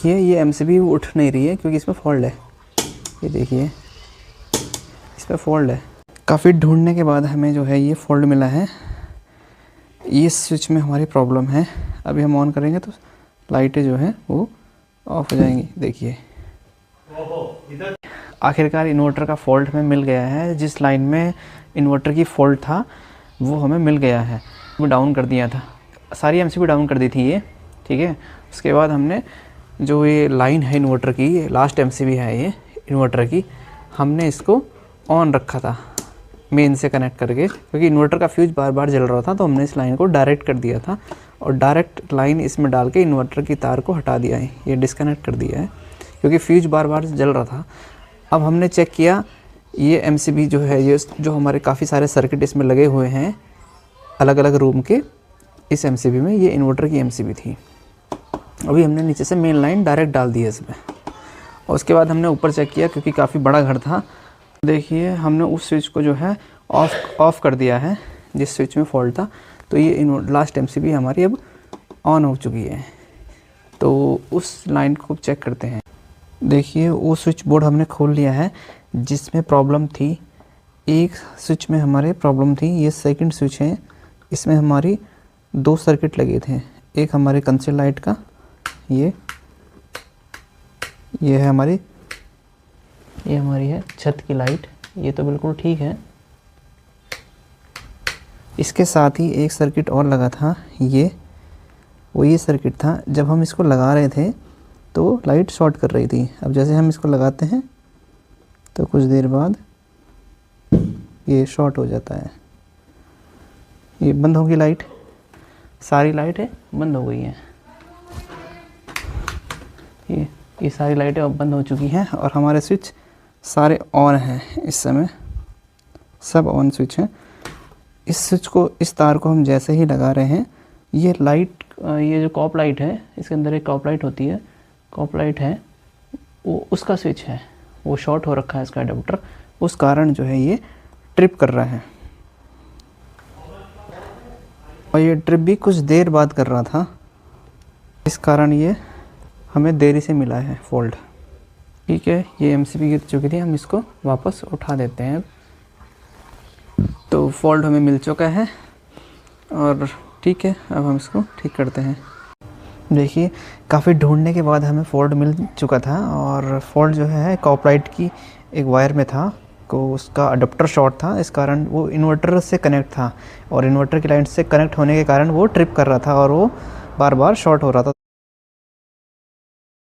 ये एमसीबी उठ नहीं रही है क्योंकि इसमें फॉल्ट है। ये देखिए इसमें फॉल्ट है। काफ़ी ढूंढने के बाद हमें जो है ये फॉल्ट मिला है। ये स्विच में हमारी प्रॉब्लम है। अभी हम ऑन करेंगे तो लाइटें जो है वो ऑफ हो जाएंगी। देखिए आखिरकार इन्वर्टर का फॉल्ट हमें मिल गया है। जिस लाइन में इन्वर्टर की फॉल्ट था वो हमें मिल गया है। वो डाउन कर दिया था, सारी एमसीबी डाउन कर दी थी ये, ठीक है। उसके बाद हमने जो ये लाइन है इन्वर्टर की, लास्ट एमसीबी है ये इन्वर्टर की, हमने इसको ऑन रखा था मेन से कनेक्ट करके, क्योंकि इन्वर्टर का फ्यूज बार बार जल रहा था। तो हमने इस लाइन को डायरेक्ट कर दिया था और डायरेक्ट लाइन इसमें डाल के इन्वर्टर की तार को हटा दिया है, ये डिस्कनेक्ट कर दिया है क्योंकि फ्यूज बार बार जल रहा था। अब हमने चेक किया ये एमसीबी जो है, ये जो हमारे काफ़ी सारे सर्किट इसमें लगे हुए हैं अलग अलग रूम के, इस एमसीबी में ये इन्वर्टर की एमसीबी थी। अभी हमने नीचे से मेन लाइन डायरेक्ट डाल दी है इसमें। और उसके बाद हमने ऊपर चेक किया क्योंकि काफ़ी बड़ा घर था। देखिए हमने उस स्विच को जो है ऑफ़ कर दिया है जिस स्विच में फॉल्ट था। तो ये लास्ट एमसीबी हमारी अब ऑन हो चुकी है। तो उस लाइन को चेक करते हैं। देखिए वो स्विच बोर्ड हमने खोल लिया है जिसमें प्रॉब्लम थी। एक स्विच में हमारे प्रॉब्लम थी, ये सेकंड स्विच है, इसमें हमारी 2 सर्किट लगे थे। एक हमारे कंसेल लाइट का, ये है हमारी, ये हमारी है छत की लाइट, ये तो बिल्कुल ठीक है। इसके साथ ही एक सर्किट और लगा था, ये सर्किट था। जब हम इसको लगा रहे थे तो लाइट शॉर्ट कर रही थी। अब जैसे हम इसको लगाते हैं तो कुछ देर बाद ये शॉर्ट हो जाता है, ये बंद होगी लाइट, सारी लाइटें बंद हो गई हैं। ये सारी लाइटें अब बंद हो चुकी हैं और हमारे स्विच सारे ऑन हैं इस समय, सब ऑन स्विच हैं। इस स्विच को, इस तार को हम जैसे ही लगा रहे हैं, ये लाइट, ये जो कॉप लाइट है, इसके अंदर एक कॉप लाइट होती है, कॉप लाइट है वो उसका स्विच है, वो शॉर्ट हो रखा है इसका अडेप्टर, उस कारण जो है ये ट्रिप कर रहा है। और ये ट्रिप भी कुछ देर बाद कर रहा था, इस कारण ये हमें देरी से मिला है फॉल्ट। ठीक है, ये एमसीबी गिर चुकी थी, हम इसको वापस उठा देते हैं। तो फॉल्ट हमें मिल चुका है और ठीक है, अब हम इसको ठीक करते हैं। देखिए काफ़ी ढूंढने के बाद हमें फॉल्ट मिल चुका था और फॉल्ट जो है कॉपलाइट की एक वायर में था, को उसका अडप्टर शॉर्ट था, इस कारण वो इन्वर्टर से कनेक्ट था और इन्वर्टर की लाइन से कनेक्ट होने के कारण वो ट्रिप कर रहा था और वो बार बार शॉर्ट हो रहा था।